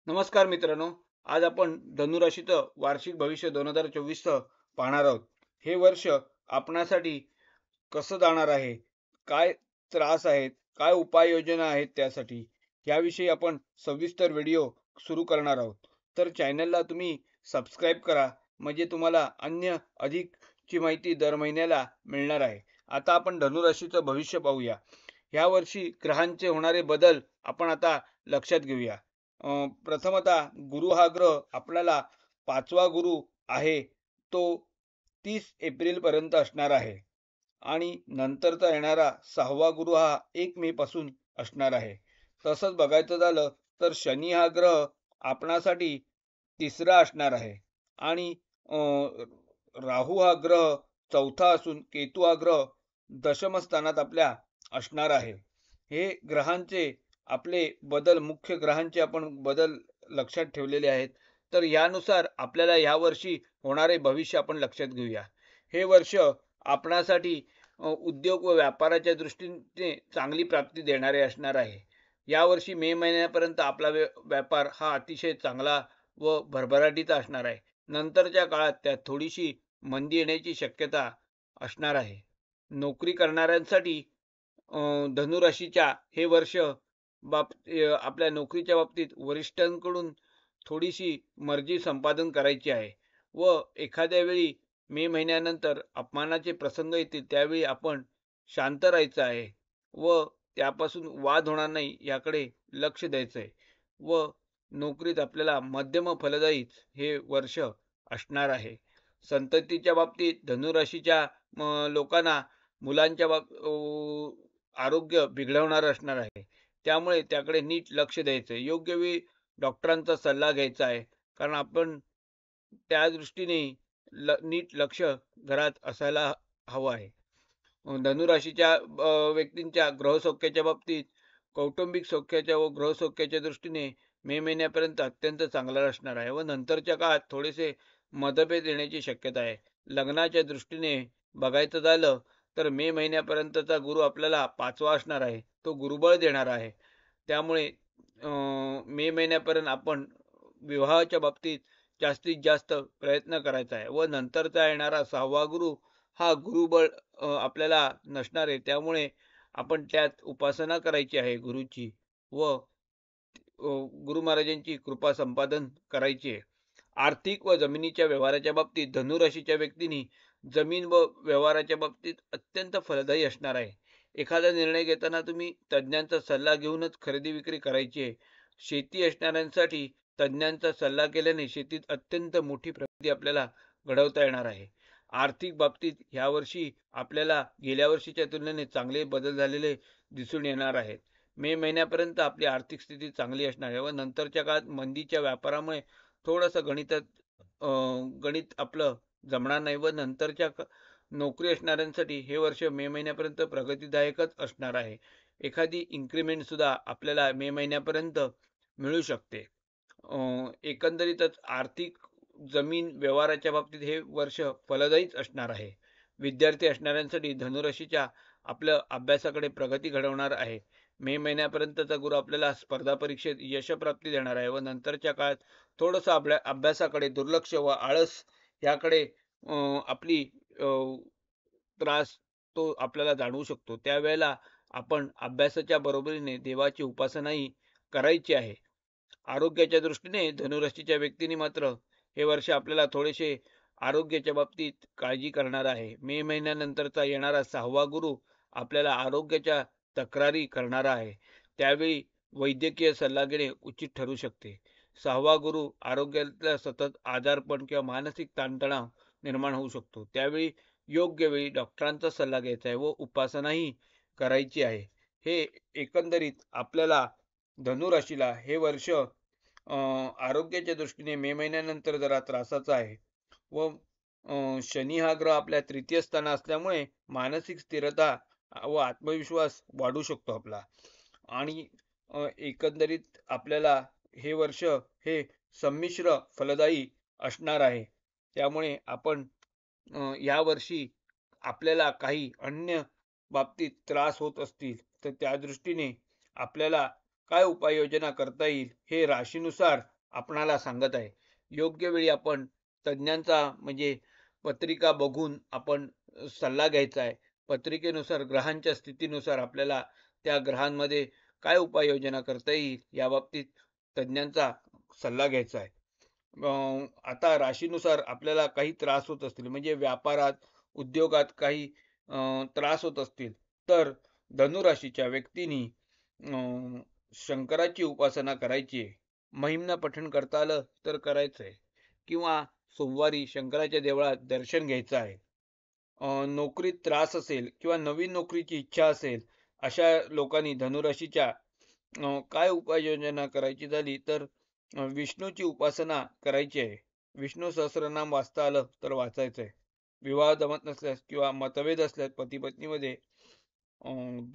नमस्कार मित्रांनो, आज आपण धनुराशीचं वार्षिक भविष्य 2024 पाहणार आहोत। हे वर्ष आपणासाठी कसं जाणार आहे, काय त्रास आहेत, काय उपाययोजना आहेत त्यासाठी याविषयी आपण सविस्तर व्हिडिओ सुरू करणार आहोत। तर चॅनलला तुम्ही सबस्क्राईब करा, म्हणजे तुम्हाला अन्य अधिकची माहिती दर महिन्याला मिळणार आहे। आता आपण धनुराशीचं भविष्य पाहूया। या वर्षी ग्रहांचे होणारे बदल आपण आता लक्षात घेऊया। प्रथमतः गुरु हा ग्रह आपल्याला 5वा गुरु आहे, तो 30 एप्रिल पर्यंत असणार आहे आणि नंतरचा येणारा 6वा गुरु हा 1 मे पासून असणार आहे। तसंच बघायचं झालं तर शनी हा ग्रह आपणासाठी 3रा असणार आहे आणि राहू हा ग्रह 4था असून केतू हा ग्रह दशम स्थानात आपल्या असणार आहे। हे ग्रहांचे आपले बदल, मुख्य ग्रहांचे आपण बदल लक्षात ठेवलेले आहेत। तर यानुसार आपल्याला या वर्षी होणारे भविष्य आपण लक्षात घेऊया। हे वर्ष आपणासाठी उद्योग व व्यापाराच्या दृष्टीने चांगली प्राप्ती देणारे असणार आहे। या वर्षी मे महिन्यापर्यंत आपला व्यापार हा अतिशय चांगला व भरभराटीचा असणार आहे। नंतरच्या काळात त्यात थोडीशी मंदी येण्याची शक्यता असणार आहे। नोकरी करणाऱ्यांसाठी धनुराशीच्या हे वर्ष आपल्या नोकरीच्या बाबतीत वरिष्ठांकडून थोडीशी मर्जी संपादन करायची आहे व एखाद्या वेळी मे महिन्यानंतर अपमानाचे प्रसंग येतील त्यावेळी आपण शांत राहायचं आहे व त्यापासून वाद होणार नाही याकडे लक्ष द्यायचं आहे व नोकरीत आपल्याला मध्यम फलदायी हे वर्ष असणार आहे। संततीच्या बाबतीत धनुराशीच्या लोकांना मुलांच्या आरोग्य बिघडवणार असणार आहे, त्यामुळे त्याकडे नीट लक्ष द्यायचं आहे। योग्य वेळी डॉक्टरांचा सल्ला घ्यायचा आहे, कारण आपण त्या दृष्टीने नीट लक्ष घरात असायला हवं आहे। धनुराशीच्या व्यक्तींच्या ग्रहसौख्याच्या बाबतीत कौटुंबिक सौख्याच्या व ग्रहसौख्याच्या दृष्टीने मे महिन्यापर्यंत अत्यंत चांगला असणार आहे व नंतरच्या काळात थोडेसे मतभेद येण्याची शक्यता आहे। लग्नाच्या दृष्टीने बघायचं झालं तर मे महिन्यापर्यंतचा गुरु आपल्याला 5वा असणार आहे, तो गुरुबळ देणार आहे। त्यामुळे मे महिन्यापर्यंत आपण विवाहाच्या बाबतीत जास्तीत जास्त प्रयत्न करायचा आहे व नंतरचा येणारा 6वा गुरु हा गुरुबळ आपल्याला नसणार आहे, त्यामुळे आपण त्यात उपासना करायची आहे गुरुची व गुरु महाराजांची कृपा संपादन करायची आहे। आर्थिक व जमिनीच्या व्यवहाराच्या बाबतीत धनुराशीच्या व्यक्तींनी जमीन व व्यवहाराच्या बाबतीत अत्यंत फलदायी असणार आहे। एखादा निर्णय घेताना तुम्ही तज्ज्ञांचा सल्ला घेऊनच खरेदी विक्री करायची आहे। शेती असणाऱ्यांसाठी तज्ज्ञांचा सल्ला केल्याने शेतीत अत्यंत मोठी प्रगती आपल्याला घडवता येणार आहे। आर्थिक बाबतीत यावर्षी आपल्याला गेल्या वर्षीच्या तुलनेने चांगले बदल झालेले दिसून येणार आहेत। मे महिन्यापर्यंत आपली आर्थिक स्थिती चांगली असणार आहे व नंतरच्या काळात मंदीच्या व्यापारामुळे थोडंसं गणित आपलं जमणार नाही व नंतरच्या नोकरी असणाऱ्यांसाठी हे वर्ष मे महिन्यापर्यंत प्रगतीदायकच असणार आहे। एखादी इन्क्रीमेंट सुद्धा आपल्याला मे महिन्यापर्यंत मिळू शकते। एकंदरीतच आर्थिक जमीन व्यवहाराच्या बाबतीत हे वर्ष फलदायीच असणार आहे। विद्यार्थी असणाऱ्यांसाठी धनुराशीच्या आपल्या अभ्यासाकडे प्रगती घडवणार आहे। मे महिन्यापर्यंतचा गुरु आपल्याला स्पर्धा परीक्षेत यशप्राप्ती देणार आहे व नंतरच्या काळात थोडंसं अभ्यासाकडे दुर्लक्ष व आळस याकडे आपली त्रास तो आपल्याला जाणवू शकतो। त्यावेळेला आपण अभ्यासाच्या बरोबरीने देवाची उपासनाही करायची आहे। आरोग्याच्या दृष्टीने धनुराशीच्या व्यक्तींनी मात्र हे वर्ष आपल्याला थोडेसे आरोग्याच्या बाबतीत काळजी करणार आहे। मे महिन्यानंतरचा येणारा 6वा गुरु आपल्याला आरोग्याच्या तक्रारी करणारा आहे, त्यावेळी वैद्यकीय सल्ला घेणे उचित ठरू शकते। 6वा गुरु आरोग्यातल्या सतत आजारपण किंवा मानसिक ताणतणाव निर्माण होऊ शकतो, त्यावेळी योग्य वेळी डॉक्टरांचा सल्ला घ्यायचा आहे व उपासनाही करायची आहे। हे एकंदरीत आपल्याला धनुराशीला हे वर्ष आरोग्याच्या दृष्टीने मे महिन्यानंतर जरा त्रासाचं आहे व शनी हा ग्रह आपल्या 3य स्थानात असल्यामुळे मानसिक स्थिरता व आत्मविश्वास वाढू शकतो आपला आणि एकंदरीत आपल्याला हे वर्ष हे संमिश्र फलदायी असणार आहे। त्यामुळे आपण या वर्षी आपल्याला काही अन्य बाबतीत त्रास होत असतील तर त्या दृष्टीने आपल्याला काय उपाययोजना करता येईल हे राशीनुसार आपणाला सांगत आहे. योग्य वेळी आपण तज्ञांचा म्हणजे पत्रिका बघून आपण सल्ला घ्यायचा आहे. पत्रिकेनुसार ग्रहांच्या स्थितीनुसार आपल्याला त्या ग्रहांमध्ये काय उपाययोजना करता येईल याबाबतीत तज्ञांचा सल्ला घ्यायचा आहे. आता राशीनुसार आपल्याला काही त्रास होत असतील म्हणजे व्यापारात, उद्योगात काही त्रास होत असतील तर धनुराशीच्या व्यक्तींनी शंकराची उपासना करायची आहे. महिम्न पठण करता आलं तर करायचंय किंवा सोमवारी शंकराच्या देवळात दर्शन घ्यायचं आहे. नोकरीत त्रास असेल किंवा नवीन नोकरीची इच्छा असेल अशा लोकांनी धनुराशीच्या काय उपाययोजना करायची झाली तर विष्णूची उपासना करायची आहे. विष्णू सहस्रनाम वाचता आलं तर वाचायचं आहे. विवाह जमत नसल्यास किंवा मतभेद असल्यास पती पत्नीमध्ये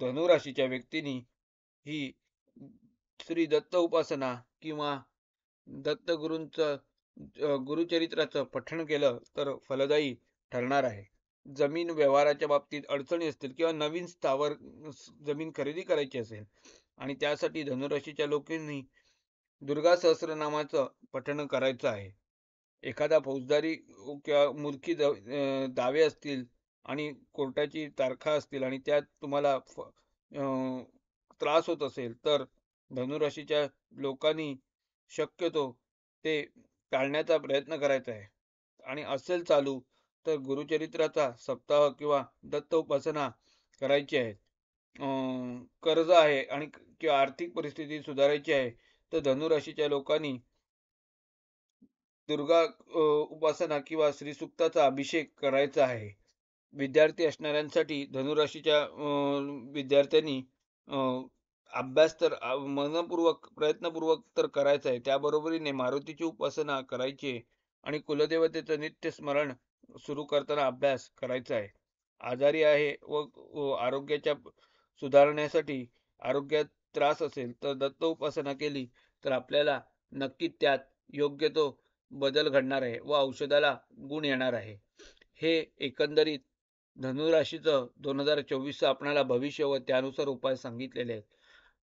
धनुराशीच्या व्यक्तींनी ही श्री दत्त उपासना किंवा दत्तगुरूंचं गुरुचरित्राचं पठण केलं तर फलदायी ठरणार आहे. जमीन व्यवहाराच्या बाबतीत अडचणी असतील किंवा नवीन स्थावर जमीन खरेदी करायची असेल आणि त्यासाठी धनुराशीच्या लोकांनी दुर्गा सहस्रनामाचं पठण करायचं आहे. एखादा फौजदारी किंवा मूर्खी दावे असतील आणि कोर्टाची तारखा असतील आणि त्यात तुम्हाला त्रास होत असेल तर धनुराशीच्या लोकांनी शक्यतो ते टाळण्याचा प्रयत्न करायचा आहे. आणि असेल चालू तर गुरुचरित्राचा सप्ताह किंवा दत्त उपासना करायची आहे. कर्ज आहे आणि किंवा आर्थिक परिस्थिती सुधारायची आहे तर धनुराशीच्या लोकांनी दुर्गा उपासना किंवा श्री सुक्ताचा अभिषेक करायचा आहे. विद्यार्थी असणाऱ्यांसाठी धनुराशीच्या विद्यार्थ्यांनी अभ्यास तर मनपूर्वक प्रयत्नपूर्वक तर करायचा आहे. त्याबरोबरीने मारुतीची उपासना करायची आहे आणि कुलदेवतेचं नित्य स्मरण सुरू करताना अभ्यास करायचा आहे. आजारी आहे व आरोग्याच्या सुधारण्यासाठी आरोग्यात त्रास असेल तर दत्त उपासना केली तर आपल्याला नक्कीच त्यात योग्य तो बदल घडणार आहे व औषधाला गुण येणार आहे. हे एकंदरीत धनुराशीचं 2024 आपणाला भविष्य व त्यानुसार उपाय सांगितलेले आहेत.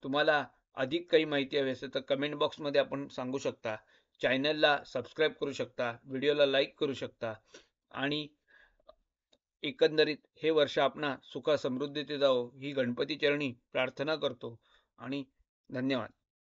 तुम्हाला अधिक काही माहिती हवी असेल तर कमेंट बॉक्समध्ये आपण सांगू शकता. चॅनलला सबस्क्राईब करू शकता, व्हिडिओला लाईक करू शकता आणि एकंदरीत हे वर्ष आपणा सुख समृद्धीचे जावो ही गणपती चरणी प्रार्थना करतो आणि धन्यवाद.